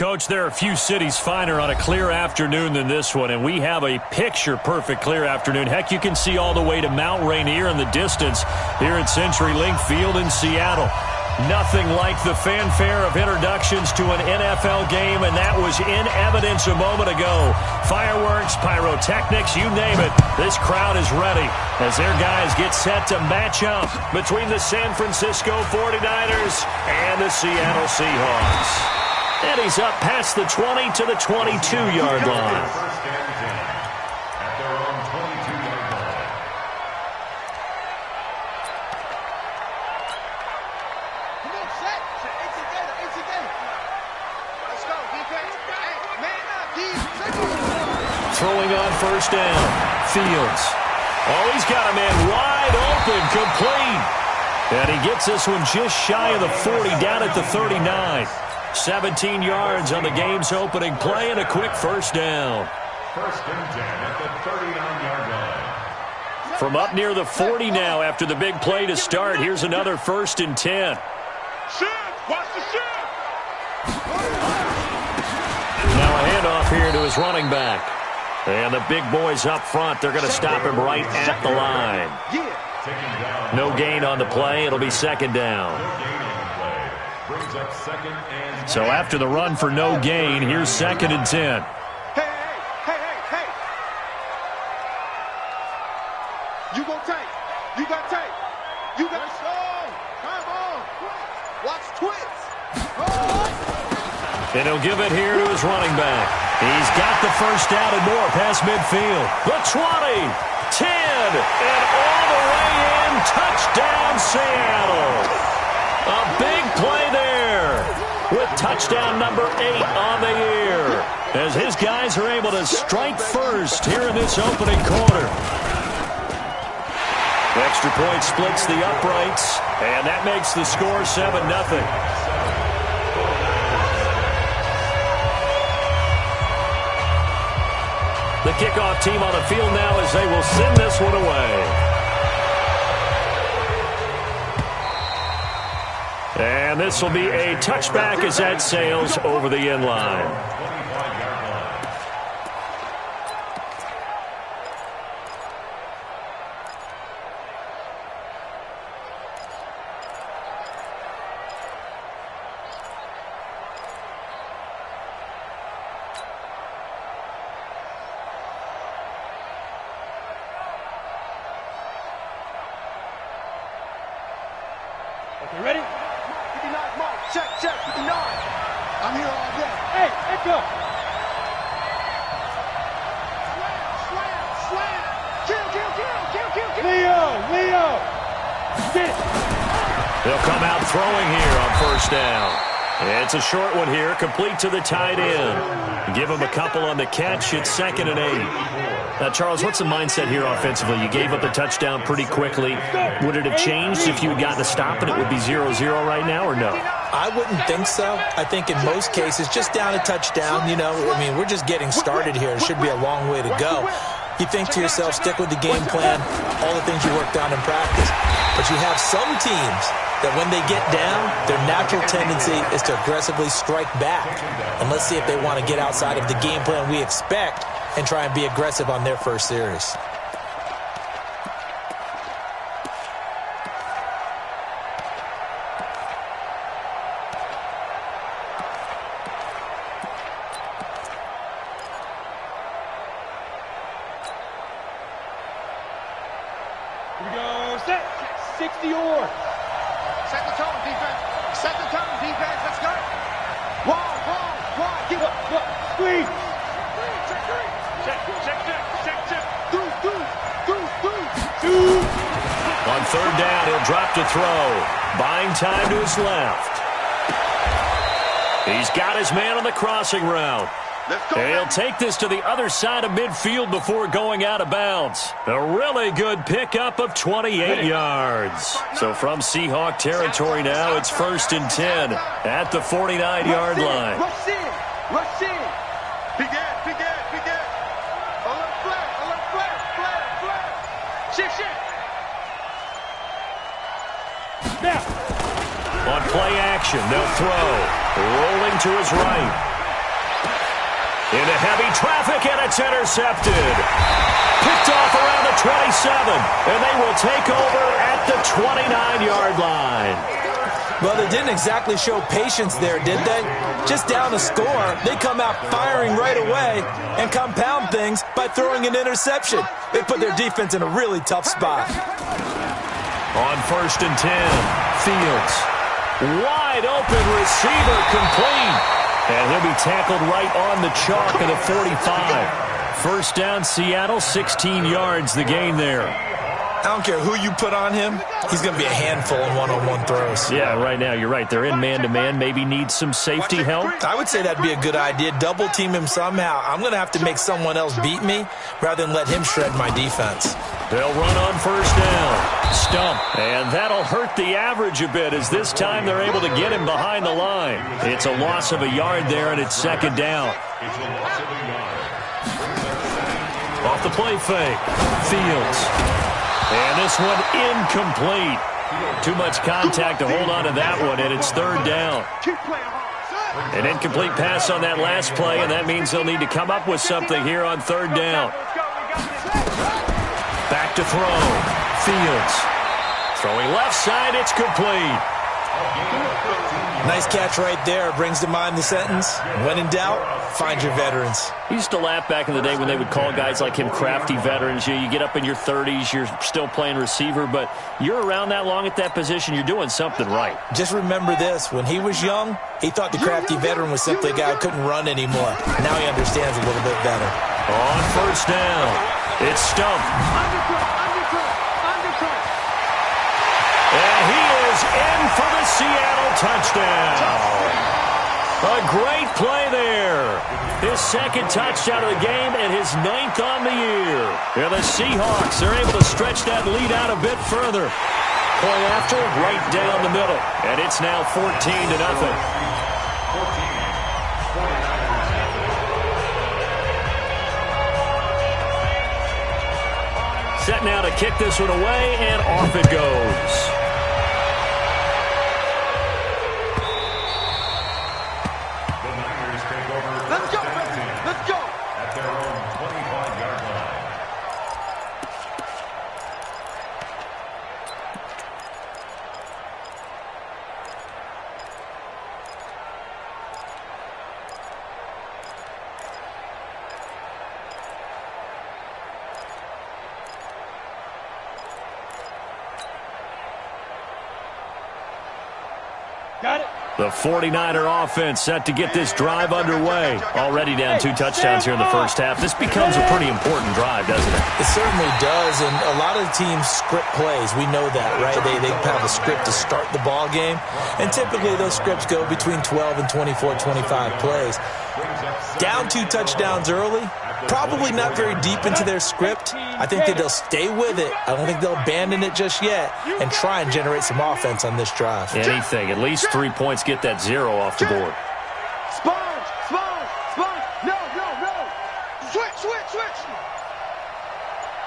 Coach, there are a few cities finer on a clear afternoon than this one, and we have a picture-perfect clear afternoon. Heck, you can see all the way to Mount Rainier in the distance here at CenturyLink Field in Seattle. Nothing like the fanfare of introductions to an NFL game, and that was in evidence a moment ago. Fireworks, pyrotechnics, you name it. This crowd is ready as their guys get set to match up between the San Francisco 49ers and the Seattle Seahawks. And he's up past the 20 to the 22-yard line. Throwing on first down. Fields. Oh, he's got a man wide open, complete. And he gets this one just shy of the 40, down at the 39. 17 yards on the game's opening play and a quick first down. First and 10 at the 39-yard line. From up near the 40 now after the big play to start, here's another first and 10. Watch the shift. Now a handoff here to his running back. And the big boys up front, they're going to stop him right at the line. No gain on the play. It'll be second down. So after the run for no gain, here's second and 10. Hey. You gon' take. You got tape. You got show. Come on. Watch twits. And he'll give it here to his running back. He's got the first down and more past midfield. The 20, 10, and all the way in. Touchdown, Seattle. A big play there with touchdown number 8 on the year as his guys are able to strike first here in this opening quarter. Extra point splits the uprights, and that makes the score 7-0. The kickoff team on the field now as they will send this one away. And this will be a touchback as that sails over the end line. Okay, ready? 59, Mark. Check, 59. I'm here all day. Hey, Echo. Slam. Kill. Leo. Sit. They'll come out throwing here on first down. It's a short one here, complete to the tight end. Give him a couple on the catch. It's 2nd and 8. Charles, what's the mindset here offensively? You gave up the touchdown pretty quickly. Would it have changed if you had gotten a stop and it would be 0-0 right now, or no? I wouldn't think so. I think in most cases, just down a touchdown, we're just getting started here. It should be a long way to go. You think to yourself, stick with the game plan, all the things you worked on in practice. But you have some teams that when they get down, their natural tendency is to aggressively strike back. And let's see if they want to get outside of the game plan we expect and try and be aggressive on their first series. Here we go. Set. 60 or. Set the tone, defense. Let's go. Wide. Give up. Squeeze. Check. Through. On third down, he'll drop to throw. Buying time to his left. He's got his man on the crossing route. He'll take this to the other side of midfield before going out of bounds. A really good pickup of 28 yards. So from Seahawk territory now, it's 1st and 10 at the 49-yard line. Rush in. Big ass. Alert flag. Shit. Now. On play action, they'll throw. Rolling to his right. Into heavy traffic, and it's intercepted. Picked off around the 27, and they will take over at the 29-yard line. Well, they didn't exactly show patience there, did they? Just down a score, they come out firing right away and compound things by throwing an interception. They put their defense in a really tough spot. On 1st and 10, Fields. Wide open receiver complete. And he'll be tackled right on the chalk of the 45. First down, Seattle, 16 yards the gain there. I don't care who you put on him, he's going to be a handful in one-on-one throws. Yeah, right now, you're right. They're in man-to-man, maybe need some safety help. I would say that'd be a good idea. Double team him somehow. I'm going to have to make someone else beat me rather than let him shred my defense. They'll run on 1st down. Stump. And that'll hurt the average a bit as this time they're able to get him behind the line. It's a loss of a yard there, and it's 2nd down. Off the play fake. Fields. And this one incomplete. Too much contact to hold on to that one, and it's 3rd down. An incomplete pass on that last play, and that means they'll need to come up with something here on 3rd down. Back to throw. Fields. Throwing left side, it's complete. Nice catch right there. Brings to mind the sentence, when in doubt, find your veterans. I used to laugh back in the day when they would call guys like him crafty veterans. You get up in your 30s, you're still playing receiver, but you're around that long at that position, you're doing something right. Just remember this. When he was young, he thought the crafty veteran was simply a guy who couldn't run anymore. Now he understands a little bit better. On 1st down, it's Stump. And he is in for the Seattle touchdown. A great play there. His 2nd touchdown of the game and his 9th on the year. And the Seahawks are able to stretch that lead out a bit further. Play after, right down the middle. And it's now 14-0. Set now to kick this one away, and off it goes. The 49er offense set to get this drive underway. Already down 2 touchdowns here in the first half. This becomes a pretty important drive, doesn't it? It certainly does, and a lot of the teams script plays. We know that, right? They have a script to start the ball game, and typically those scripts go between 12 and 24, 25 plays. Down 2 touchdowns early, probably not very deep into their script. I think that they'll stay with it. I don't think they'll abandon it just yet and try and generate some offense on this drive. Anything. At least 3 points, get that 0 off the board. Sponge! No! Switch!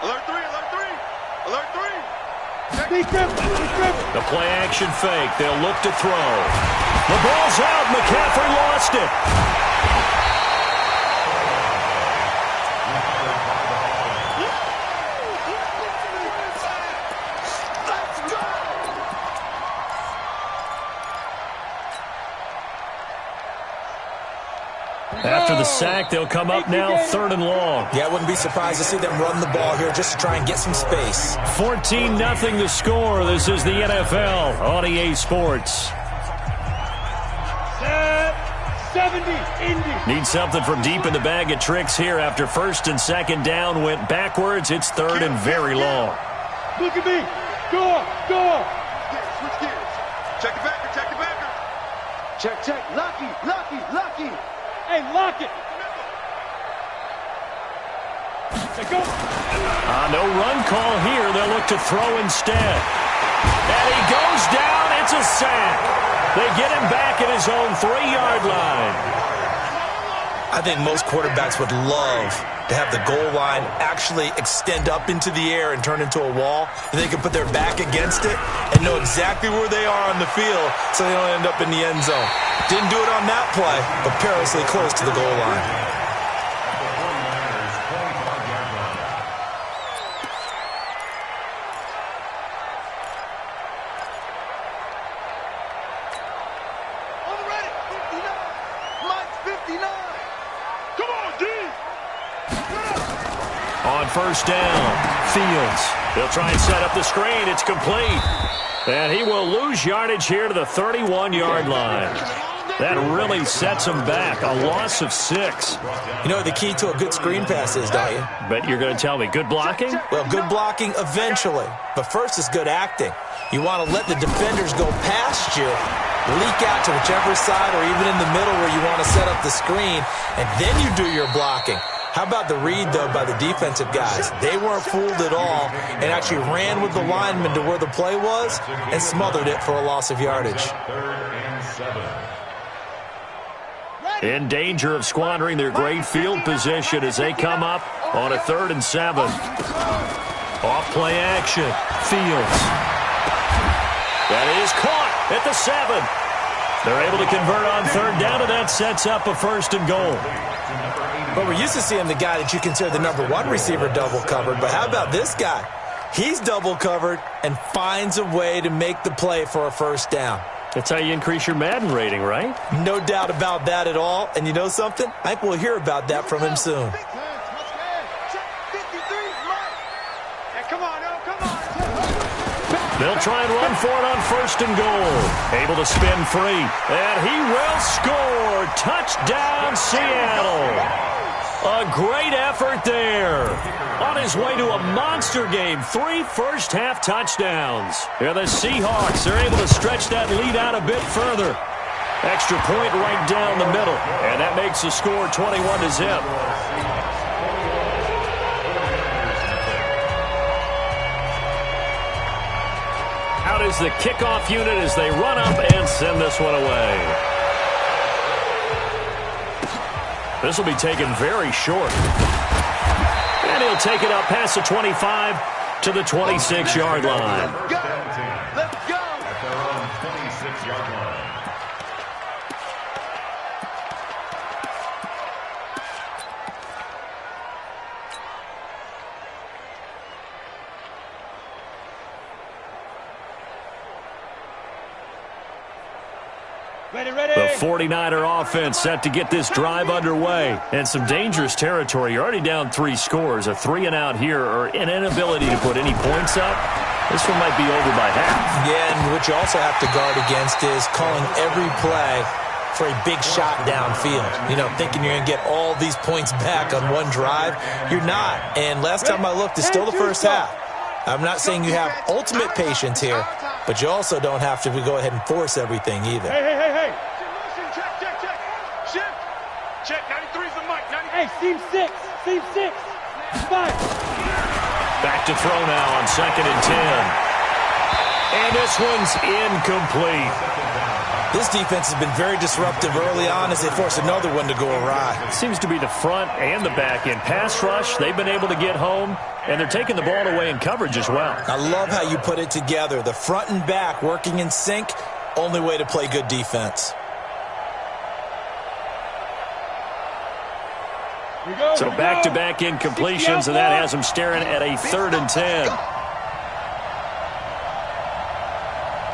Alert 3! The play action fake. They'll look to throw. The ball's out. McCaffrey lost it. After the sack, they'll come up now 3rd and long. Yeah, I wouldn't be surprised to see them run the ball here just to try and get some space. 14-0 the score. This is the NFL on EA Sports. 70, Indy. Need something from deep in the bag of tricks here after 1st and 2nd down went backwards. It's 3rd and very long. Look at me. Go on. Switch gears. Check the backer. Check. Lucky. Hey, lock it. Go. No run call here. They'll look to throw instead. And he goes down. It's a sack. They get him back at his own 3-yard line. I think most quarterbacks would love to have the goal line actually extend up into the air and turn into a wall, and they can put their back against it and know exactly where they are on the field so they don't end up in the end zone. Didn't do it on that play, but perilously close to the goal line. On first down, Fields. He'll try and set up the screen. It's complete. And he will lose yardage here to the 31-yard line. That really sets him back. A loss of 6. You know what the key to a good screen pass is, don't you? But you're going to tell me, good blocking? Well, good blocking eventually. But first is good acting. You want to let the defenders go past you, leak out to whichever side or even in the middle where you want to set up the screen, and then you do your blocking. How about the read, though, by the defensive guys? They weren't fooled at all and actually ran with the lineman to where the play was and smothered it for a loss of yardage. 3rd and 7. In danger of squandering their great field position as they come up on a 3rd and 7. Off play action. Fields. That is caught at the 7. They're able to convert on 3rd down, and that sets up a 1st and goal. But we're used to seeing the guy that you consider the #1 receiver double covered. But how about this guy? He's double covered and finds a way to make the play for a 1st down. That's how you increase your Madden rating, right? No doubt about that at all. And you know something? I think we'll hear about that from him soon. They'll try and run for it on 1st and goal. Able to spin free. And he will score. Touchdown, Seattle. A great effort there. On his way to a monster game. 3 first-half touchdowns. Here the Seahawks are able to stretch that lead out a bit further. Extra point right down the middle. And that makes the score 21-0. Out is the kickoff unit as they run up and send this one away. This will be taken very short. And he'll take it up past the 25 to the 26-yard line. Let's go. At their own 26-yard line. The 49er offense set to get this drive underway. And some dangerous territory. You're already down 3 scores. A 3 and out here or an inability to put any points up. This one might be over by half. Yeah, and what you also have to guard against is calling every play for a big shot downfield. You know, thinking you're going to get all these points back on one drive. You're not. And last time I looked, it's still the first half. I'm not saying you have ultimate patience here, but you also don't have to go ahead and force everything either. Hey. Shift. Check. 93's the mic. Hey, seam 6. 5. Back to throw now on 2nd and 10. And this one's incomplete. This defense has been very disruptive early on as they force another one to go awry. It seems to be the front and the back end. Pass rush, they've been able to get home, and they're taking the ball away in coverage as well. I love how you put it together. The front and back working in sync, only way to play good defense. So back-to-back incompletions, and that has them staring at a 3rd and 10.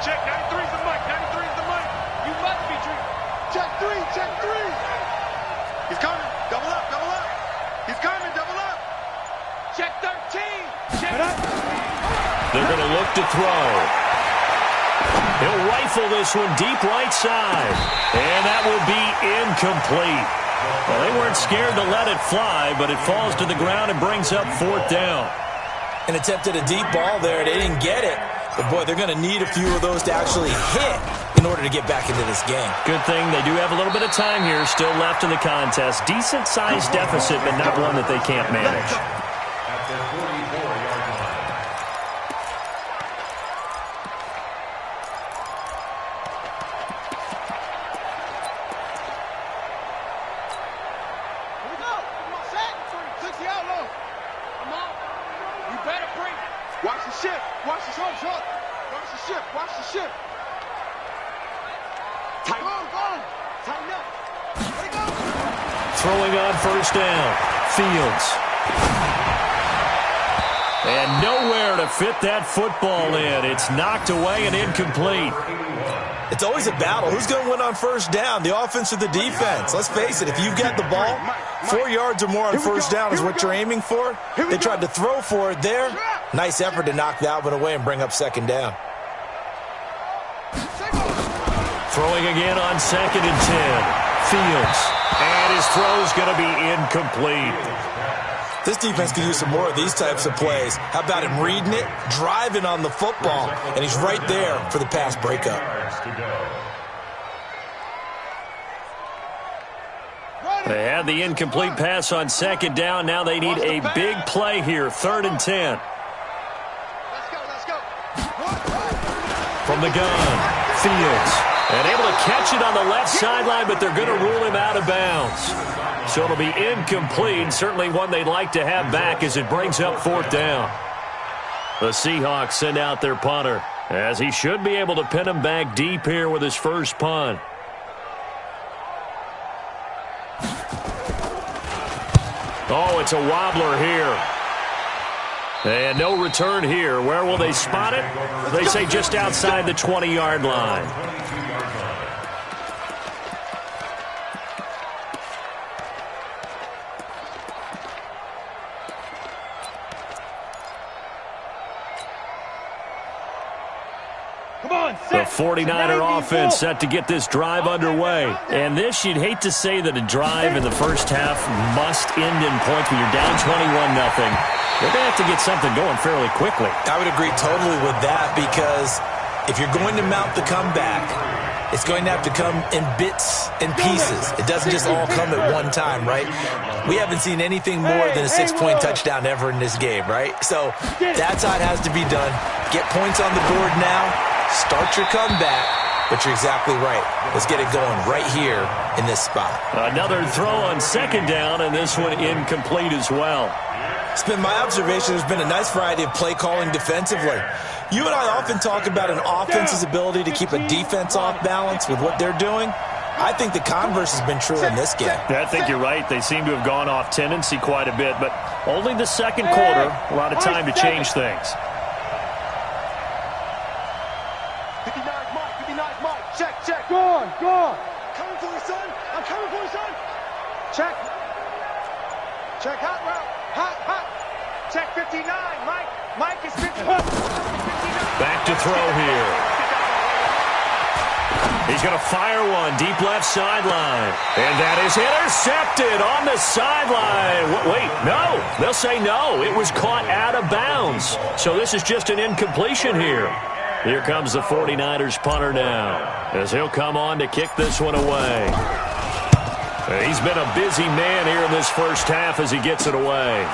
Check. 93's the mic. You must be dreaming. Check 3. He's coming. Double up. He's coming. Double up. Check 13. They're going to look to throw. He'll rifle this one deep right side. And that will be incomplete. Well, they weren't scared to let it fly, but it falls to the ground and brings up 4th down. And attempted a deep ball there. They didn't get it. But, boy, they're going to need a few of those to actually hit in order to get back into this game. Good thing they do have a little bit of time here still left in the contest. Decent-sized deficit, but not one that they can't manage. At the 44-yard line. Here we go. Come on, set. 60 out low. Come on. You better bring it. Watch the shift. Watch the shift. Watch the shift. Tighten up. Tighten up. Let it go. Throwing on 1st down. Fields. And nowhere to fit that football in. It's knocked away and incomplete. It's always a battle. Who's going to win on first down, the offense or the defense? Let's face it, if you've got the ball, 4 yards or more on first down is what you're aiming for. They tried to throw for it there. Nice effort to knock that one away and bring up second down. Throwing again on 2nd and 10. Fields. And his throw's going to be incomplete. This defense could use some more of these types of plays. How about him reading it, driving on the football, and he's right there for the pass breakup. They had the incomplete pass on 2nd down. Now they need a big play here, 3rd and 10. Let's go. From the gun, Fields. And able to catch it on the left sideline, but they're going to rule him out of bounds. So it'll be incomplete. Certainly one they'd like to have back as it brings up 4th down. The Seahawks send out their punter, as he should be able to pin him back deep here with his first punt. Oh, it's a wobbler here. And no return here. Where will they spot it? They say just outside the 20-yard line. The 49er offense set to get this drive underway. And this, you'd hate to say that a drive in the first half must end in points when you're down 21-0. They're going to have to get something going fairly quickly. I would agree totally with that, because if you're going to mount the comeback, it's going to have to come in bits and pieces. It doesn't just all come at one time, right? We haven't seen anything more than a 6-point touchdown ever in this game, right? So that's how it has to be done. Get points on the board now. Start your comeback, but you're exactly right. Let's get it going right here in this spot. Another throw on 2nd down, and this one incomplete as well. It's been my observation there's been a nice variety of play calling defensively. You and I often talk about an offense's ability to keep a defense off balance with what they're doing. I think the converse has been true in this game. Yeah, I think you're right. They seem to have gone off tendency quite a bit, but only the second quarter, a lot of time to change things. 59's Mike. Check. Go on. Coming for you, son. I'm coming for you, son. Check. Hot route. Hot. Check 59. Mike is 59. Back to throw here. He's going to fire one deep left sideline. And that is intercepted on the sideline. Wait, no. They'll say no. It was caught out of bounds. So this is just an incompletion here. Here comes the 49ers punter now, as he'll come on to kick this one away. He's been a busy man here in this first half as he gets it away.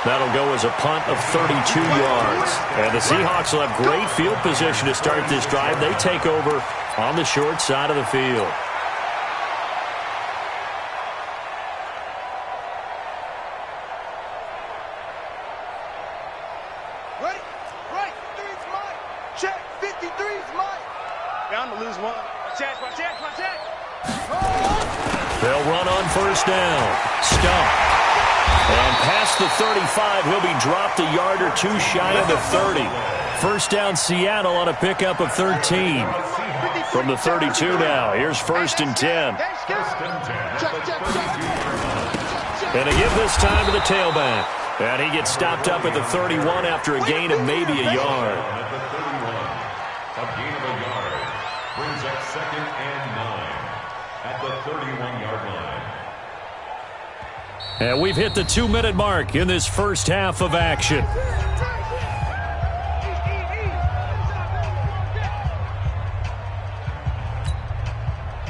That'll go as a punt of 32 yards. And the Seahawks will have great field position to start this drive. They take over on the short side of the field. Right. 53's Mike. Check. 53's Mike. Bound to lose one. Check. They'll run on first down. Stump. And past the 35, he'll be dropped a yard or two shy of the 30. First down Seattle on a pickup of 13. From the 32 now, here's 1st and 10. And they give this time to the tailback. And he gets stopped up at the 31 after a gain of maybe a yard. At the 31, a gain of a yard brings up 2nd and 9 at the 31-yard line. And we've hit the 2-minute mark in this first half of action.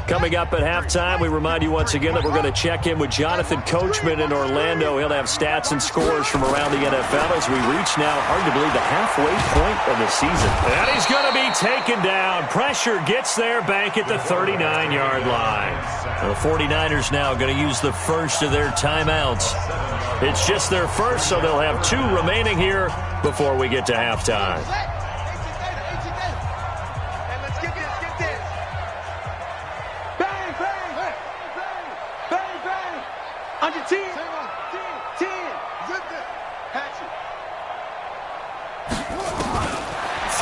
Coming up at halftime, we remind you once again that we're going to check in with Jonathan Coachman in Orlando. He'll have stats and scores from around the NFL as we reach now, hard to believe, the halfway point of the season. And he's going to be taken down. Pressure gets there back at the 39-yard line. The 49ers now going to use the first of their timeouts. It's just their first, so they'll have 2 remaining here before we get to halftime. Under 10. 10. Zip it. Hatch it.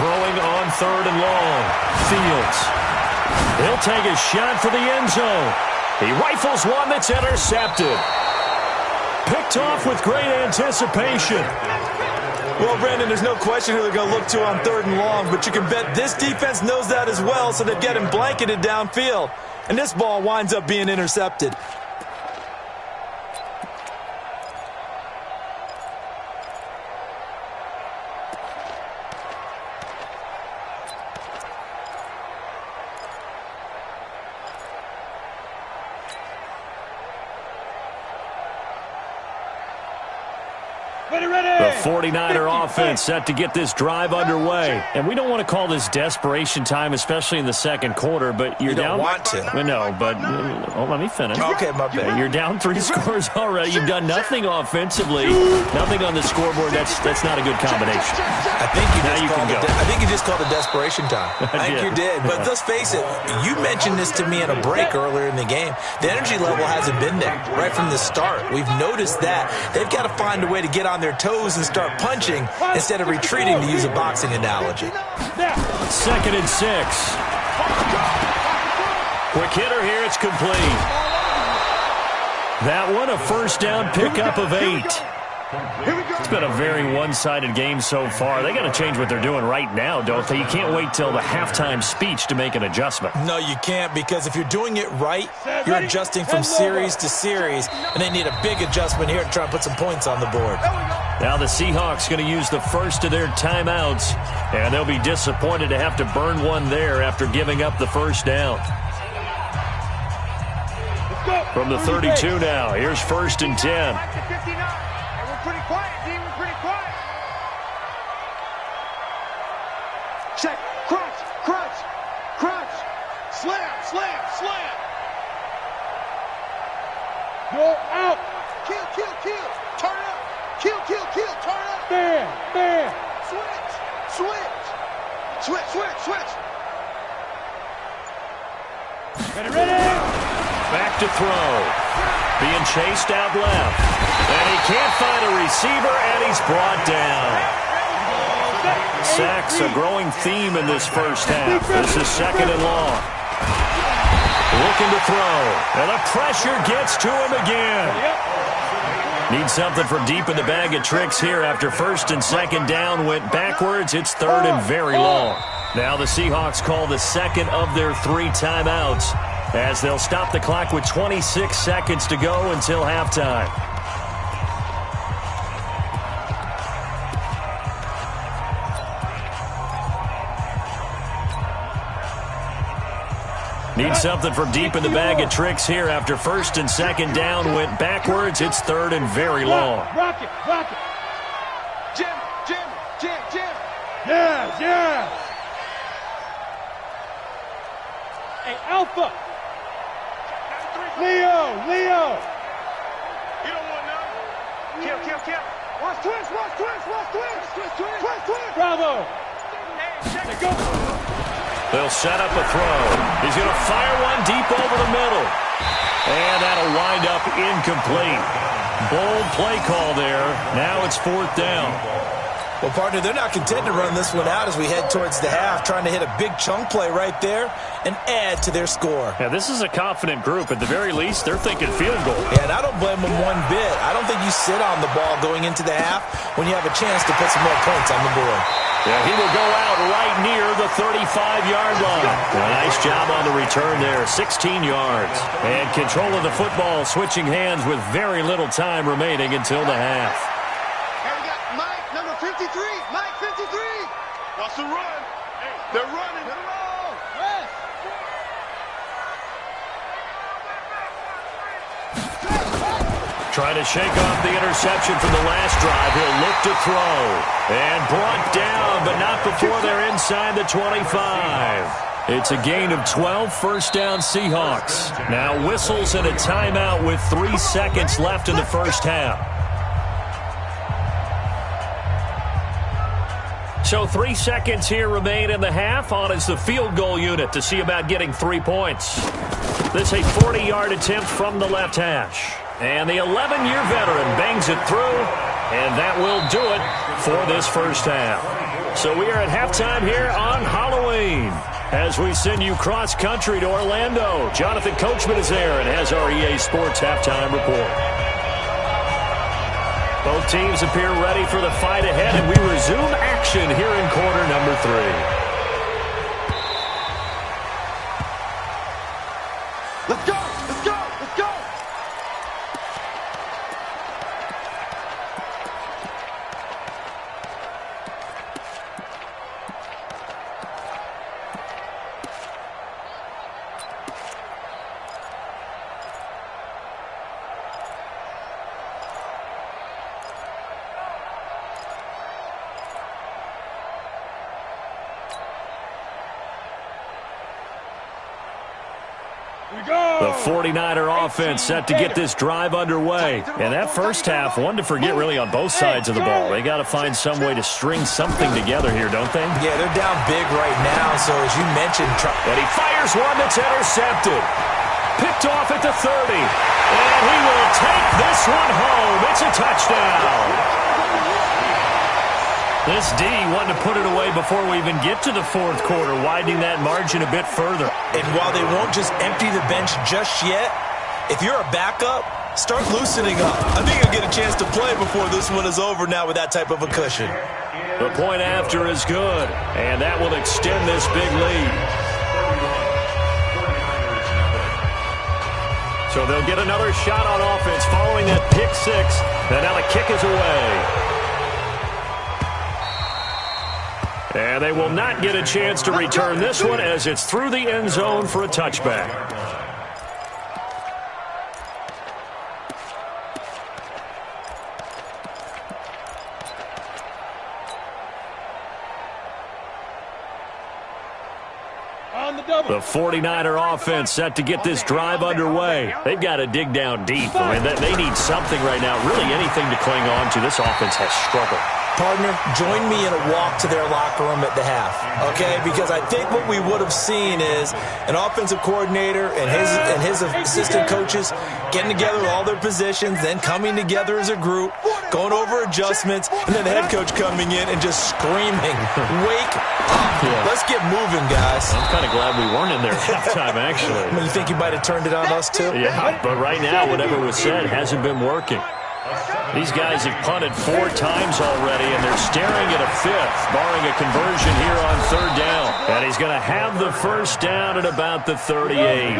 throwing on 3rd and long. Fields. He'll take a shot for the end zone. He rifles one that's intercepted. Picked off with great anticipation. Well, Brandon, there's no question who they're going to look to on 3rd and long, but you can bet this defense knows that as well, so they've got him blanketed downfield. And this ball winds up being intercepted. The 49er offense set to get this drive underway. And we don't want to call this desperation time, especially in the second quarter, but you're down. You don't want to. No, but let me finish. Okay, my bad. You're down 3 scores already. You've done nothing offensively, nothing on the scoreboard. That's not a good combination. I think you just called it desperation time. I think you did. But let's face it, you mentioned this to me in a break earlier in the game. The energy level hasn't been there right from the start. We've noticed that. They've got to find a way to get on their toes and start punching instead of retreating, to use a boxing analogy. 2nd and 6. Quick hitter here. It's complete. That one, a first down pickup of 8. It's been a very one-sided game so far. They got to change what they're doing right now, don't they? You can't wait till the halftime speech to make an adjustment. No, you can't, because if you're doing it right, you're adjusting from series to series, and they need a big adjustment here to try and put some points on the board. Now the Seahawks going to use the first of their timeouts, and they'll be disappointed to have to burn one there after giving up the first down. From the 32 now, here's 1st and 10. Pretty quiet, D. We're pretty quiet. Check. Crunch. Crunch. Crunch. Slam. Slam. Slam. Go out. Kill. Kill. Kill. Turn up. Kill. Kill. Kill. Turn up. Bam. Switch. Switch. Switch. Switch. Switch. Ready. Back to throw. Being chased out left. And he can't find a receiver, and he's brought down. Sacks, a growing theme in this first half. This is 2nd and long. Looking to throw. And the pressure gets to him again. Need something from deep in the bag of tricks here after 1st and 2nd down went backwards. It's 3rd and very long. Now the Seahawks call the 2nd of their 3 timeouts, as they'll stop the clock with 26 seconds to go until halftime. Need something from deep in the bag of tricks here after 1st and 2nd down went backwards. It's 3rd and very long. Rock it. Jim. Yeah. Hey, Alpha. Leo. You don't want none. Kill. Watch twist. Bravo. Hey, go. They'll set up a throw. He's going to fire one deep over the middle. And that'll wind up incomplete. Bold play call there. Now it's 4th down. Well, partner, they're not content to run this one out as we head towards the half, trying to hit a big chunk play right there and add to their score. Yeah, this is a confident group. At the very least, they're thinking field goal. Yeah, and I don't blame them one bit. I don't think you sit on the ball going into the half when you have a chance to put some more points on the board. Yeah, he will go out right near the 35-yard line. Nice job on the return there, 16 yards. And control of the football, switching hands with very little time remaining until the half. And we got Mike, number 53. Mike, 53. What's the run? They're running. Yes. Trying to shake off the interception from the last drive. He'll look to throw. And brought down, but not before they're inside the 25. It's a gain of 12, first down Seahawks. Now whistles and a timeout with 3 seconds left in the first half. So 3 seconds here remain in the half. On is the field goal unit to see about getting 3 points. This a 40-yard attempt from the left hash. And the 11-year veteran bangs it through, and that will do it for this first half. So we are at halftime here on Halloween as we send you cross-country to Orlando. Jonathan Coachman is there and has our EA Sports halftime report. Both teams appear ready for the fight ahead, and we resume action here in quarter number 3. Let's go! Let's go! Let's go! The 49er offense set to get this drive underway. And that first half, one to forget really on both sides of the ball. They got to find some way to string something together here, don't they? Yeah, they're down big right now, so as you mentioned... And he fires one that's intercepted. Picked off at the 30. And he will take this one home. It's a touchdown. This D wanted to put it away before we even get to the fourth quarter, widening that margin a bit further. And while they won't just empty the bench just yet, if you're a backup, start loosening up. I think you'll get a chance to play before this one is over now with that type of a cushion. The point after is good, and that will extend this big lead. So they'll get another shot on offense following that pick six, and now the kick is away. And they will not get a chance to return this one as it's through the end zone for a touchback. The 49er offense set to get this drive underway. They've got to dig down deep. I mean, they need something right now, really anything to cling on to. This offense has struggled. Partner, join me in a walk to their locker room at the half, okay? Because I think what we would have seen is an offensive coordinator and his assistant coaches getting together with all their positions, then coming together as a group, going over adjustments, and then the head coach coming in and just screaming, "Wake up! Yeah. Let's get moving, guys." I'm kind of glad we weren't in there at halftime, actually. I mean, you think you might have turned it on us, too? Yeah, but right now, whatever was said hasn't been working. These guys have punted 4 times already, and they're staring at a 5th, barring a conversion here on 3rd down. And he's going to have the first down at about the 38.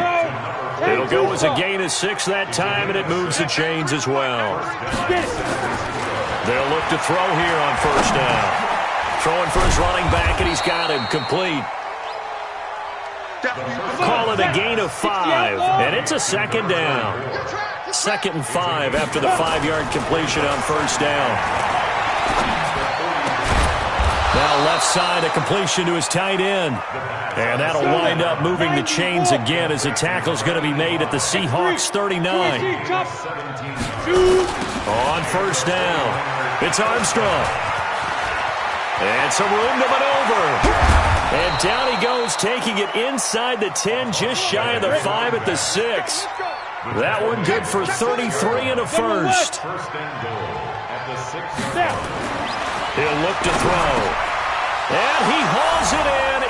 It'll go as a gain of 6 that time, and it moves the chains as well. They'll look to throw here on 1st down. Throwing for his running back, and he's got him complete. Call it a gain of 5, and it's a 2nd down. 2nd and 5 after the 5-yard completion on 1st down. Now left side, a completion to his tight end. And that'll wind up moving the chains again as the tackle's going to be made at the Seahawks 39. On 1st down, it's Armstrong. And some room to maneuver. And down he goes, taking it inside the 10, just shy of the 5 at the 6. That one good for 33 and a first. He'll look to throw. And he hauls it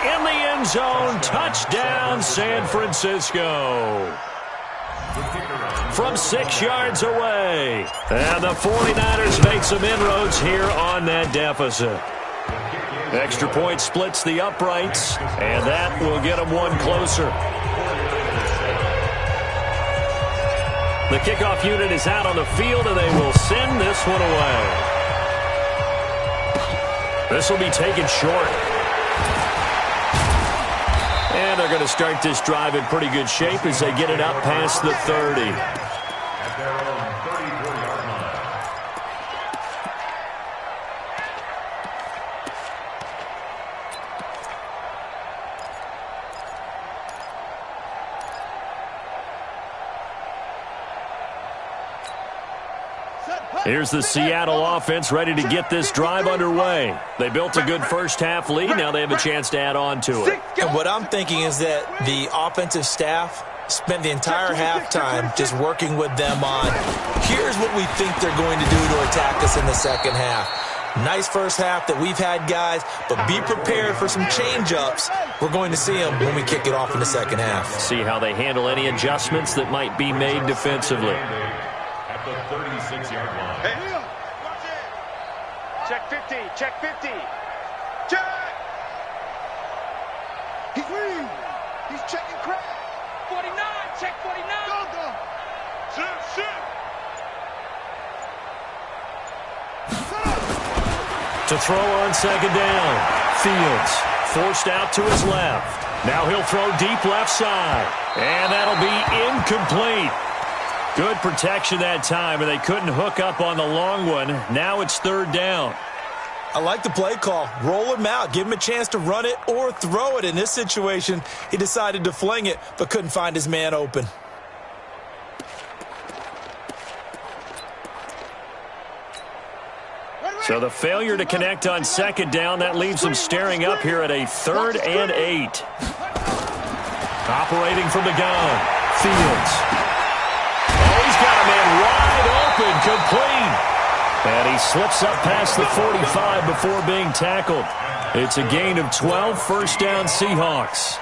in the end zone. Touchdown, San Francisco. From 6 yards away. And the 49ers make some inroads here on that deficit. Extra point splits the uprights, and that will get them one closer. The kickoff unit is out on the field, and they will send this one away. This will be taken short. And they're going to start this drive in pretty good shape as they get it up past the 30. Here's the Seattle offense ready to get this drive underway. They built a good first half lead. Now they have a chance to add on to it. And what I'm thinking is that the offensive staff spent the entire halftime just working with them on, here's what we think they're going to do to attack us in the second half. Nice first half that we've had, guys, but be prepared for some change-ups. We're going to see them when we kick it off in the second half. See how they handle any adjustments that might be made defensively. At the 36-yard line. Hey, watch it. Check 50. Check 50. Check. He's reading. He's checking crack. 49. Check 49. Go. Sit. To throw on second down. Fields forced out to his left. Now he'll throw deep left side. And that'll be incomplete. Good protection that time, and they couldn't hook up on the long one. Now it's third down. I like the play call. Roll him out. Give him a chance to run it or throw it. In this situation, he decided to fling it, but couldn't find his man open. So the failure to connect on second down, that leaves them staring up here at a 3rd and 8. Operating from the gun. Fields. Oh, he's got a man wide open, complete. And he slips up past the 45 before being tackled. It's a gain of 12, first down Seahawks.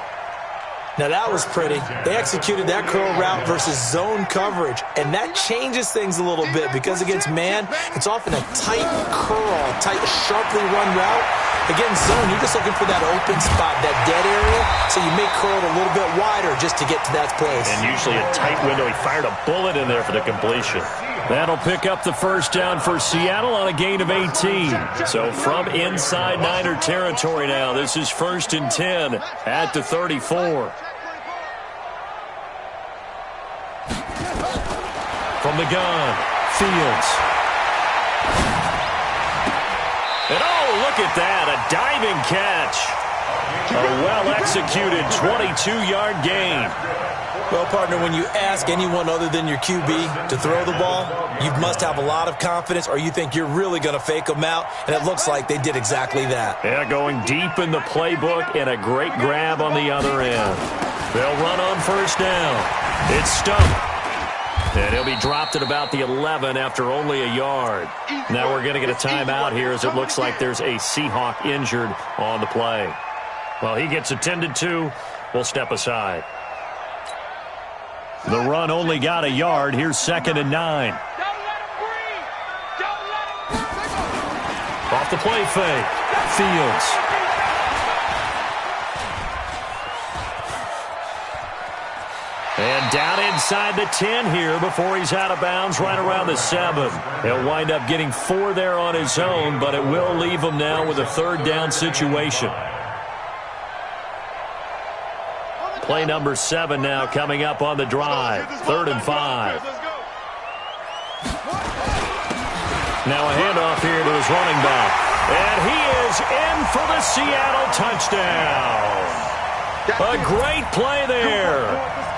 Now that was pretty. They executed that curl route versus zone coverage, and that changes things a little bit because against man, it's often a tight curl, tight, sharply run route. Against zone, you're just looking for that open spot, that dead area, so you may curl it a little bit wider just to get to that place. And usually a tight window. He fired a bullet in there for the completion. That'll pick up the first down for Seattle on a gain of 18. So from inside Niner territory now, this is 1st and 10 at the 34. From the gun, Fields. And oh, look at that, a diving catch. A well-executed 22-yard gain. Well, partner, when you ask anyone other than your QB to throw the ball, you must have a lot of confidence or you think you're really going to fake them out, and it looks like they did exactly that. Yeah, going deep in the playbook and a great grab on the other end. They'll run on first down. It's Stump. And he'll be dropped at about the 11 after only a yard. Now we're going to get a timeout here as it looks like there's a Seahawk injured on the play. Well, he gets attended to. We'll step aside. The run only got a yard. Here's 2nd and 9. Off the play fake. Fields. And down inside the 10 here before he's out of bounds right around the 7. He'll wind up getting 4 there on his own, but it will leave him now with a 3rd down situation. Play number 7 now coming up on the drive. 3rd and 5. Now a handoff here to his running back. And he is in for the Seattle touchdown. A great play there.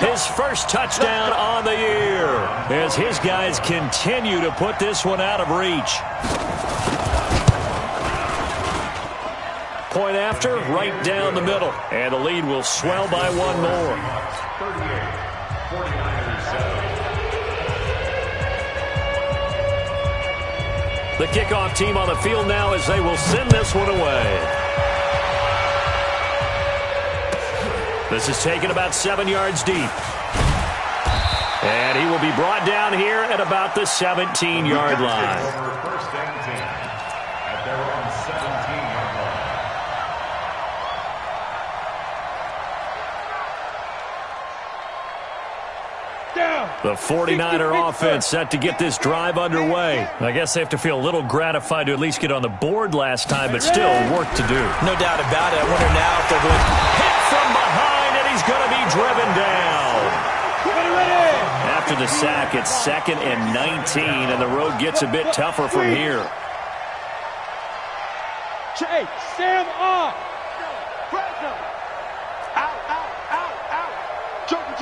His first touchdown on the year as his guys continue to put this one out of reach. Point after, right down the middle. And the lead will swell by 1 more. 38, 49ers 7. The kickoff team on the field now as they will send this one away. This is taken about 7 yards deep. And he will be brought down here at about the 17-yard line. First and 10 at their own 17-yard line. The 49er offense set to get this drive underway. I guess they have to feel a little gratified to at least get on the board last time, but still work to do. No doubt about it. I wonder now if they're going to hit from behind, and he's going to be driven down. After the sack, it's 2nd and 19, and the road gets a bit tougher from here. Chase, Sam off. Out. Joker.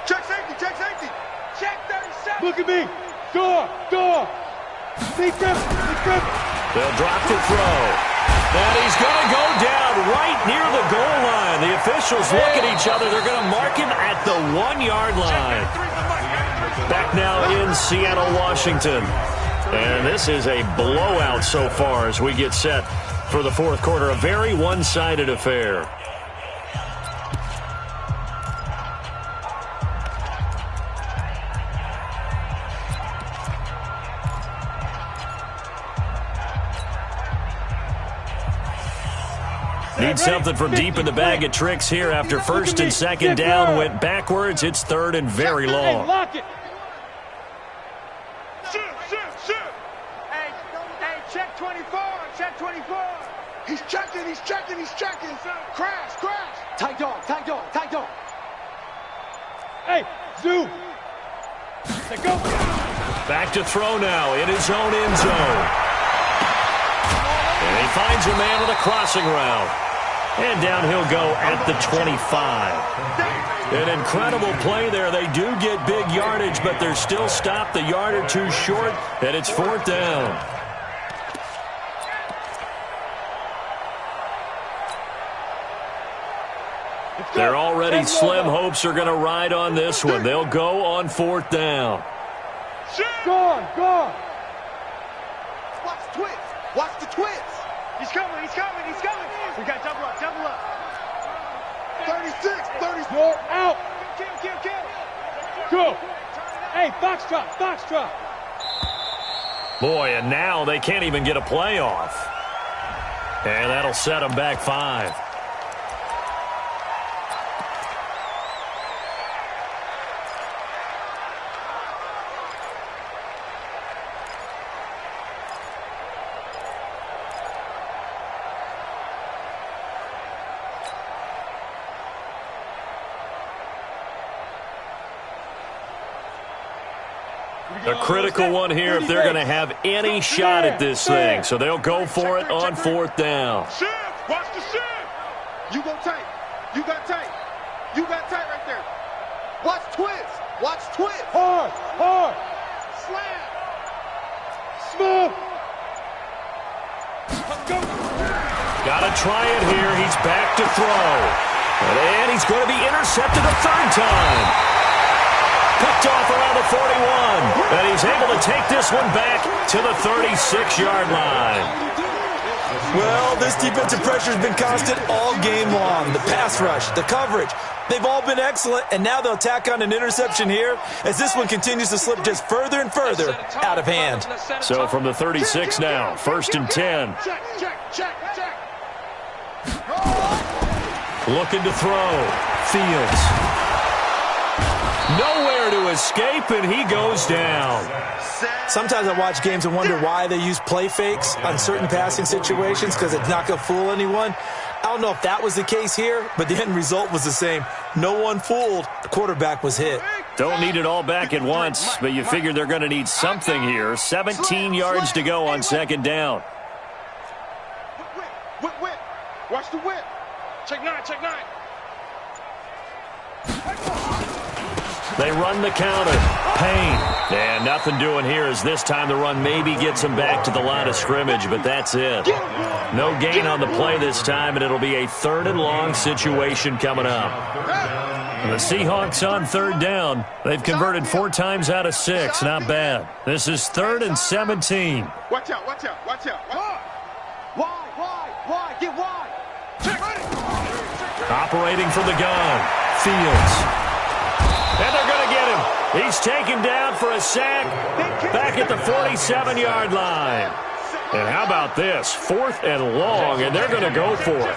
Check safety. Check 37. Look at me. Door. Be careful. They'll drop the throw. And he's going to go down right near the goal line. The officials look at each other. They're going to mark him at the 1-yard line. Back now in Seattle, Washington. And this is a blowout so far as we get set for the fourth quarter. A very one-sided affair. Need something from deep in the bag of tricks here after first and second down went backwards. It's third and very long. Lock it. Shoot. Hey, check 24. Check 24. He's checking. Crash. Tight dog. Hey, zoom. Let's go. Back to throw now in his own end zone. And he finds a man with a crossing route. And down he'll go at the 25. An incredible play there. They do get big yardage, but they're still stopped a yard or two short, and it's fourth down. Their already slim hopes are going to ride on this one. They'll go on fourth down. Gone. Watch the twist. He's coming. We got double up. 36. You're out. Kill. Go. Hey, box drop. Boy, and now they can't even get a play off. And that'll set them back 5. A critical one here if they're going to have any shot at this thing. So they'll go for it on fourth down. Shift. Watch the shift. You go tight. You got tight right there. Watch twist. Hard. Slam. Smooth. Let's go. Got to try it here. He's back to throw. And he's going to be intercepted a third time. Picked off around the 41. And he's able to take this one back to the 36-yard line. Well, this defensive pressure has been constant all game long. The pass rush, the coverage, they've all been excellent, and now they'll tack on an interception here as this one continues to slip just further and further out of hand. So from the 36 now, first and 10. Check. Looking to throw. Fields. Nowhere to escape, and he goes down. Sometimes I watch games and wonder why they use play fakes on certain passing situations because it's not going to fool anyone. I don't know if that was the case here, but the end result was the same. No one fooled. The quarterback was hit. Don't need it all back at once, but you figure they're going to need something here. 17 yards to go on second down. Whip. Watch the whip. Check nine. They run the counter. Payne. And nothing doing here as this time the run maybe gets them back to the line of scrimmage, but that's it. No gain on the play this time, and it'll be a third and long situation coming up. The Seahawks on third down. They've converted 4 times out of 6. Not bad. This is third and 17. Watch out. Wide. Get wide. Operating from the gun. Fields. And they're going to get him. He's taken down for a sack back at the 47-yard line. And how about this? 4th and long, and they're going to go for it.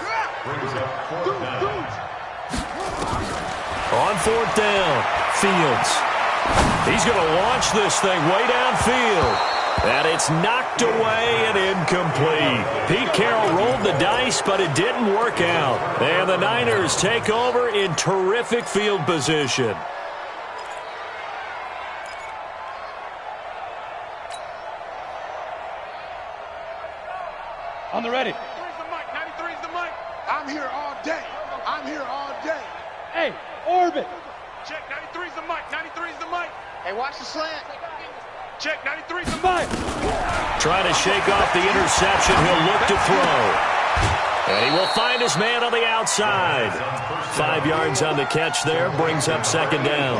On 4th down, Fields. He's going to launch this thing way downfield. And it's knocked away and incomplete. Pete Carroll rolled the dice, but it didn't work out. And the Niners take over in terrific field position. On the ready. 93's the mic. 93's the mic. I'm here all day. Hey, orbit. Check. 93's the mic. 93's the mic. Hey, watch the slant. Check. 93's the mic. Trying to shake off the interception. He'll look to throw. And he will find his man on the outside. 5 yards on the catch there. Brings up second down.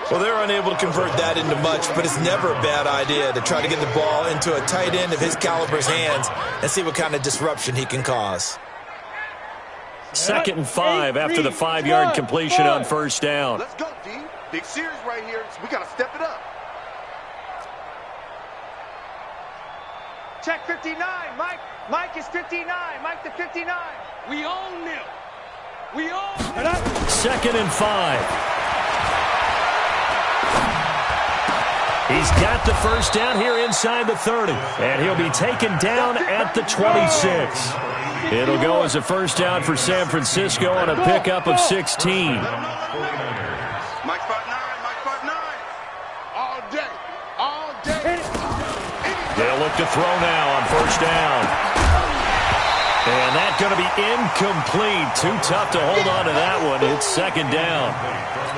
Well, they're unable to convert that into much, but it's never a bad idea to try to get the ball into a tight end of his caliber's hands and see what kind of disruption he can cause. 2nd and 5 after the 5-yard completion on first down. Let's go, D. Big series right here. We got to step it up. Check 59. Mike is 59. Mike to 59. We own them. We own them. 2nd and 5. He's got the first down here inside the 30. And he'll be taken down at the 26. It'll go as a first down for San Francisco on a pickup of 16. Mike 5'9", Mike 5'9". All day, all day. They'll look to throw now on first down. And that's going to be incomplete. Too tough to hold on to that one. It's 2nd down.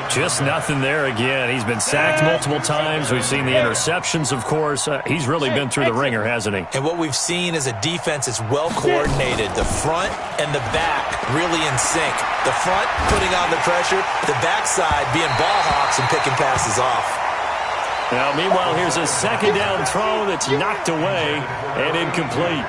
Just nothing there again. He's been sacked multiple times. We've seen the interceptions, of course. He's really been through the ringer, hasn't he? And what we've seen is a defense that's well coordinated. The front and the back really in sync. The front putting on the pressure, the backside being ball hawks and picking passes off. Now, meanwhile, here's a 2nd down throw that's knocked away and incomplete.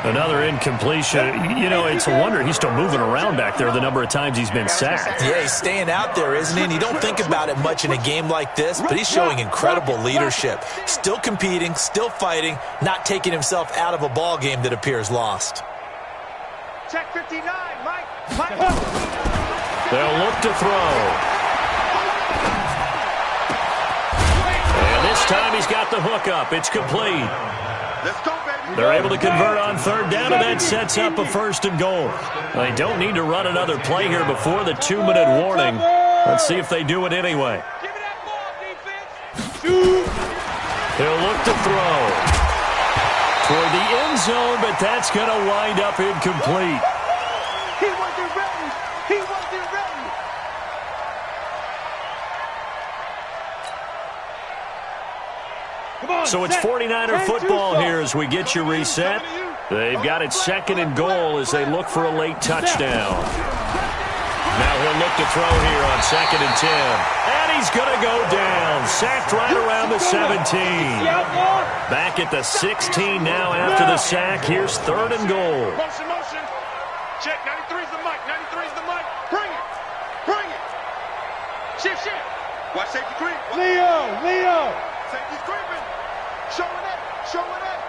Another incompletion. You know, it's a wonder he's still moving around back there the number of times he's been sacked. Yeah, he's staying out there, isn't he? And you don't think about it much in a game like this, but he's showing incredible leadership. Still competing, still fighting, not taking himself out of a ball game that appears lost. Check 59. Mike. They'll look to throw. And this time he's got the hook up. It's complete. Let's go, baby. They're able to convert on 3rd down, and that sets up a 1st and goal. They don't need to run another play here before the 2-minute warning. Let's see if they do it anyway. Give me that ball, defense. He'll look to throw toward the end zone, but that's going to wind up incomplete. He wasn't ready. He wasn't ready. So it's 49er football here as we get you reset. They've got it 2nd and goal as they look for a late touchdown. Now he'll look to throw here on 2nd and 10. And he's going to go down. Sacked right around the 17. Back at the 16 now after the sack. Here's 3rd and goal. Motion. Check. 93's the mic. 93's the mic. Bring it. Bring it. Shift. Watch safety creep. Leo. Safety's creeping. Showing it.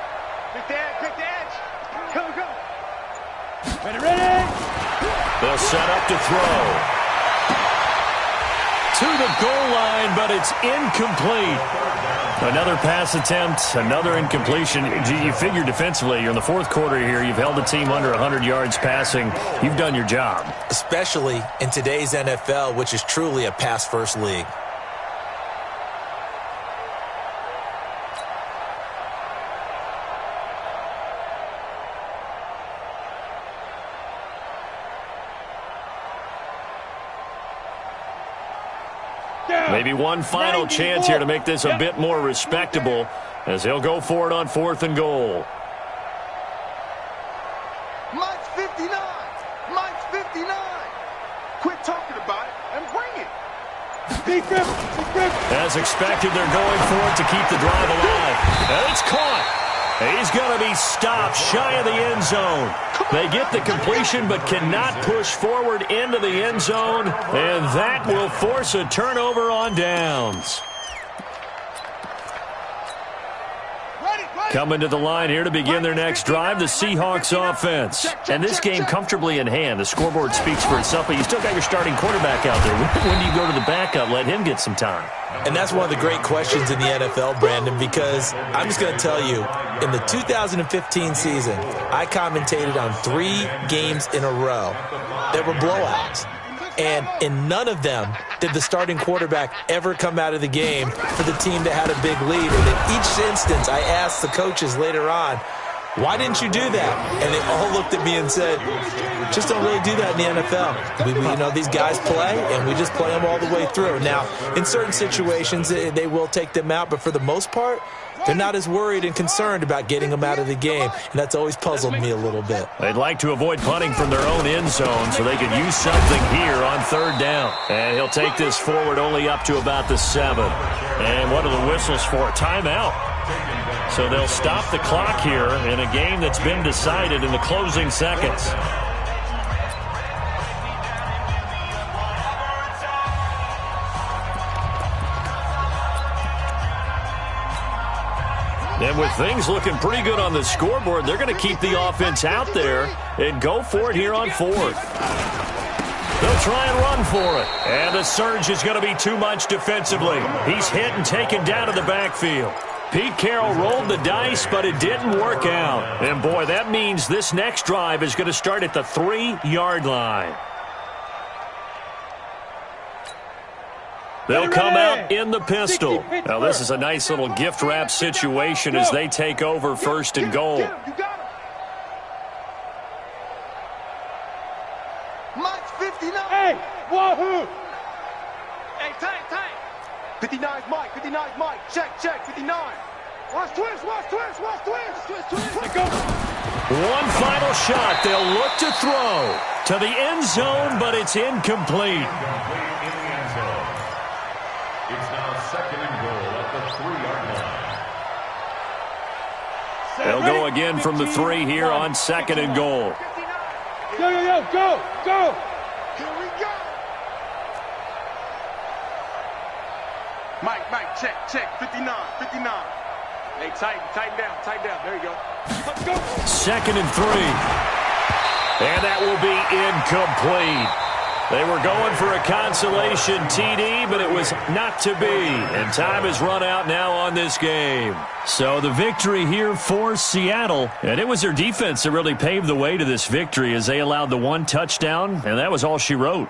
Pick the edge. Go. Ready. They'll set up to throw. To the goal line, but it's incomplete. Another pass attempt, another incompletion. You figure defensively, you're in the 4th quarter here. You've held the team under 100 yards passing. You've done your job. Especially in today's NFL, which is truly a pass-first league. Maybe one final chance here to make this a bit more respectable as they'll go for it on 4th and goal. Mike's 59. Mike's 59. Quit talking about it and bring it. As expected, they're going for it to keep the drive alive. And it's caught. He's going to be stopped shy of the end zone. They get the completion but cannot push forward into the end zone, and that will force a turnover on downs. Coming to the line here to begin their next drive, the Seahawks offense. And this game comfortably in hand. The scoreboard speaks for itself, but you still got your starting quarterback out there. When do you go to the backup? Let him get some time. And that's one of the great questions in the NFL, Brandon, because I'm just going to tell you, in the 2015 season, I commentated on 3 games in a row that were blowouts. And in none of them did the starting quarterback ever come out of the game for the team that had a big lead. And in each instance, I asked the coaches later on, why didn't you do that? And they all looked at me and said, just don't really do that in the NFL. You know, these guys play, and we just play them all the way through. Now, in certain situations, they will take them out, but for the most part, They're not as worried and concerned about getting him out of the game, and that's always puzzled me a little bit. They'd like to avoid punting from their own end zone so they could use something here on third down. And he'll take this forward only up to about the 7. And what are the whistles for? Timeout. So they'll stop the clock here in a game that's been decided in the closing seconds. And with things looking pretty good on the scoreboard, they're going to keep the offense out there and go for it here on fourth. They'll try and run for it. And the surge is going to be too much defensively. He's hit and taken down to the backfield. Pete Carroll rolled the dice, but it didn't work out. And, boy, that means this next drive is going to start at the 3-yard line. They'll come out in the pistol. Now, this is a nice little gift wrap situation as they take over first and goal. Mike's 59. Hey, wahoo! Hey, tight. 59's Mike. 59's Mike. Check. 59. Watch twist. Let go. One final shot. They'll look to throw to the end zone, but it's incomplete. It's now second and goal at the 3-yard line. They'll go again from the 3 here on second and goal. Go. Here we go. Mike, check. 59. Hey, tighten down. There you go. Let's go. Second and 3. And that will be incomplete. They were going for a consolation TD, but it was not to be. And time has run out now on this game. So the victory here for Seattle. And it was their defense that really paved the way to this victory as they allowed the 1 touchdown, and that was all she wrote.